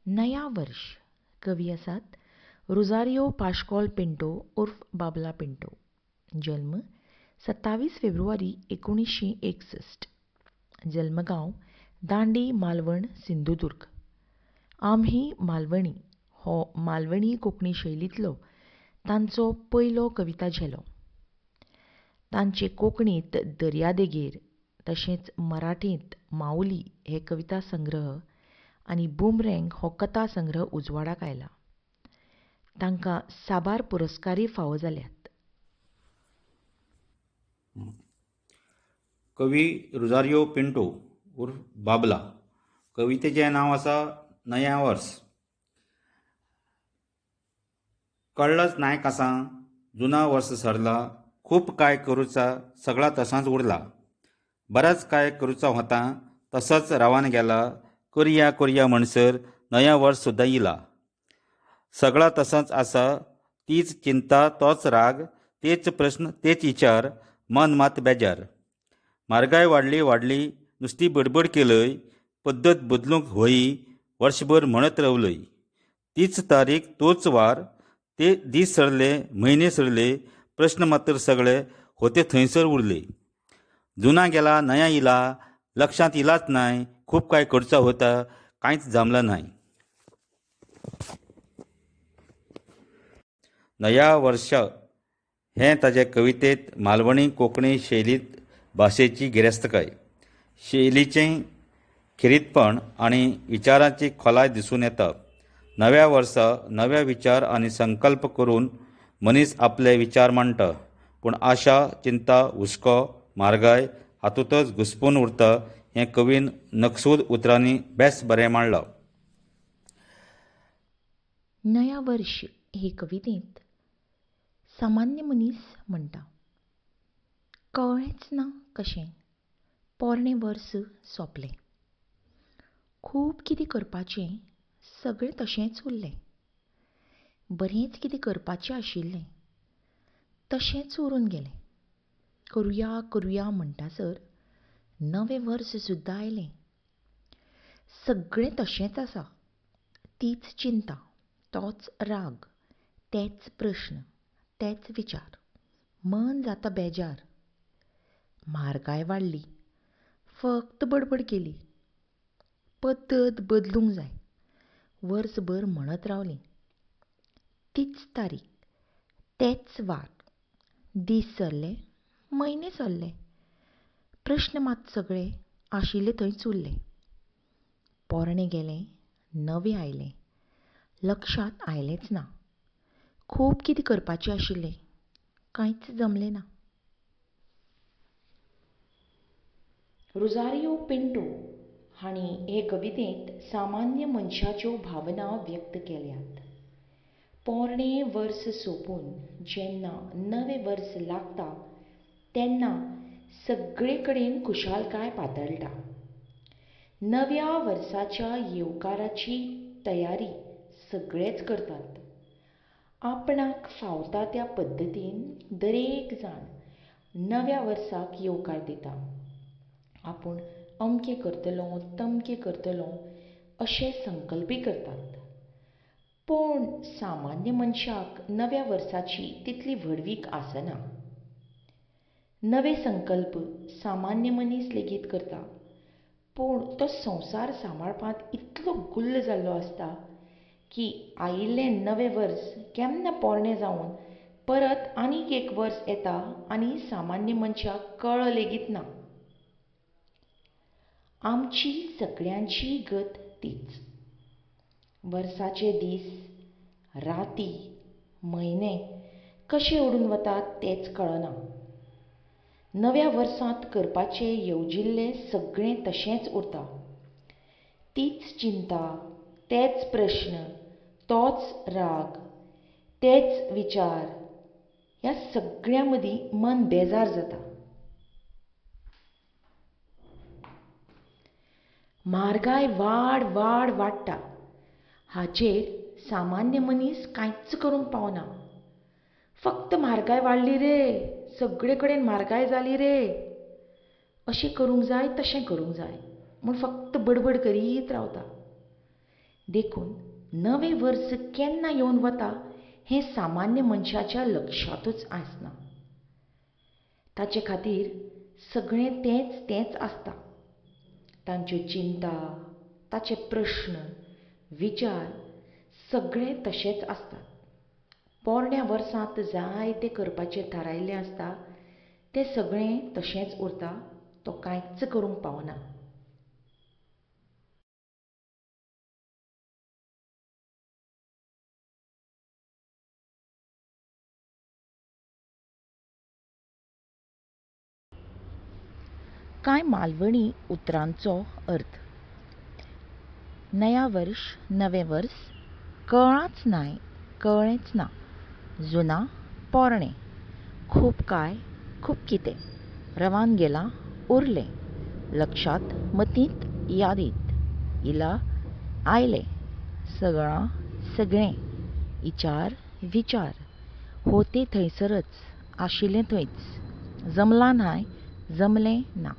नया वर्ष कवी आसात रोजारियो पाश्कॉल पिंटो उर्फ बाबला पिंटो. जल्म 27 फेब्रुवारी 1961. जल्मगांव दांडी, मालवण, सिंधुदुर्ग. आम्ही मालवणी हो मालवणी कोंकणी शैलींतलो तांचो पयलो कविता झेलो. तांचे कोंकणींत दर्यादेगेर तशेंच मराठींत माऊली हे कविता संग्रह आनी बुमरँग हो कथा संग्रह उजवाडाक आयला. तांकां साबार पुरस्कारूय फावो जाल्यात. कवी रोजारियो पिंटो उर्फ बाबला. कवितेचें नांव आसा नया वर्स. कळ्ळंच नाय कासां, जुना वर्स सरला, खूब काय करूचा सगळा तसांच उरला. बराच काय करूचा होता तसोच रावान गेला. करया करया म्हणसर नया वर्स सुद्दां इला. सगळा तसोच आसा, तीच चिंता, तोच राग, तेच प्रश्न, तेच विचार, मन मात बेजार. म्हारगाय वाडली वाडली, नुस्ती बडबड केलय, पद्दत बदलूंक होई, वर्सभर म्हणत रावलय. तीच तारीख, तोच वार, ते दीस सरले, म्हयने सरले, प्रश्न मात्र सगळे होते थंयसर उरले. जुना गेला नया इला, लक्षांत इलाच नाय, खूब काय करचा होता, कांयच जमला नाय. नया वर्ष हें ताचे कवितेंत मालवणी कोंकणी शैलींत भाशेची गिरेस्तकाय, शैलीचें खिरीतपण आनी विचारांची खोलाय दिसून येता. नव्या वर्सा नव्या विचार आनी संकल्प करून मनीस आपले विचार मांडटा. पूण आशा, चिंता, हुस्को, म्हारगाय हातूंतच घुस्पून उरता हें कवीन नकसूद उतरांनी बेस बरें मांडलां. नया वर्ष हे कवितेंत सामान्य मनीस म्हणटा, कळ्ळेंच ना कशें पोरणें वर्स सोंपलें. खूब कितें करपाचें, सगळें तशेंच उरलें. बरेंच कितें करपाचें आशिल्लें, तशेंच उरून गेलें. करुया करुया म्हणटासर नवें वर्स सुद्दां आयलें. सगळें तशेंच आसा, तीच चिंता, तोच राग, तेच प्रश्न, तेच विचार, मन जाता बेजार. म्हारगाय वाडली, फक्त बडबड केली, पद्दत बदलूंक जाय, वर्सभर म्हणत रावलीं. तीच तारीख, तेच वार, दीस सरले, म्हयने सरले, प्रश्न मात सगळे आशिल्ले थंयच उरले. पोरणें गेलें, नवें आयलें, लक्षांत आयलेंच ना. खूब कितें करपाचें आशिल्लें, कांयच जमलें ना. रोजारियो पिंटो हांणी हे कवितेंत सामान्य मनशाच्यो भावना व्यक्त केल्यात. पोरणें वर्स सोंपून जेन्ना नवें वर्स लागता तेन्ना सगळे कडेन खुशालकाय पातळटा. नव्या वर्साच्या येवकाराची तयारी सगळेच करतात. आपणाक फावता त्या पद्दतीन दरेक जाण नव्या वर्साक येवकार दिता. आपूण अमकें करतलों, तमकें करतलों अशे संकल्पय करतात. पूण सामान्य मनशाक नव्या वर्साची तितली व्हडवीक आसना. नवे संकल्प सामान्य मनीस लेगीत करता, पूण तो संवसार सांबाळपांत इतलो गुल्ल जाल्लो आसता की आयिल्लें नवें वर्स केन्ना पोरणें जावन परत आनीक एक वर्स येता आनी सामान्य मनशाक कळ्ळ लेगीत ना. आमची सगळ्यांची गत तीच. वर्साचे दीस, राती, म्हयने कशे उडून वतात तेंच कळना. नव्या वर्सांत करपाचें येवजिल्लें सगळें तशेंच उरता. तीच चिंता, तेच प्रश्न, तोच राग, तेच विचार, ह्या सगळ्यां मदीं मन बेजार जाता. म्हारगाय वाड वाड वाडटा, हाचेर सामान्य मनीस कांयच करूंक पावना. फक्त म्हारगाय वाडली रे, सगळे कडेन म्हारगाय जाली रे, अशें करूंक जाय तशें करूंक जाय म्हूण फक्त बडबड करीत रावता. देखून नवें वर्स केन्ना येवन वता हें सामान्य मनशाच्या लक्षांतूच आसना. ताचे खातीर सगळें तेंच आसता. तांच्यो चिंता, ताचे प्रश्न, विचार सगळें तशेंच आसतात. पोरण्या वर्सांत जाय तें करपाचें थारायिल्लें आसता तें सगळें तशेंच उरता. तो कांयच करूंक पावना. कांय मालवणी उतरांचो अर्थ. नया वर्ष नवें वर्स, कळांच नाय कळ्ळेंच ना, जुना पोरणें, खूब काय खूब कितें, रवान गेलां उरलें, लक्षांत मतींत यादीत, इला आयलें, सगळां सगळें, इचार विचार, होते थंयसरच, आशिल्लें थंयच, जमलां नाय जमलें ना.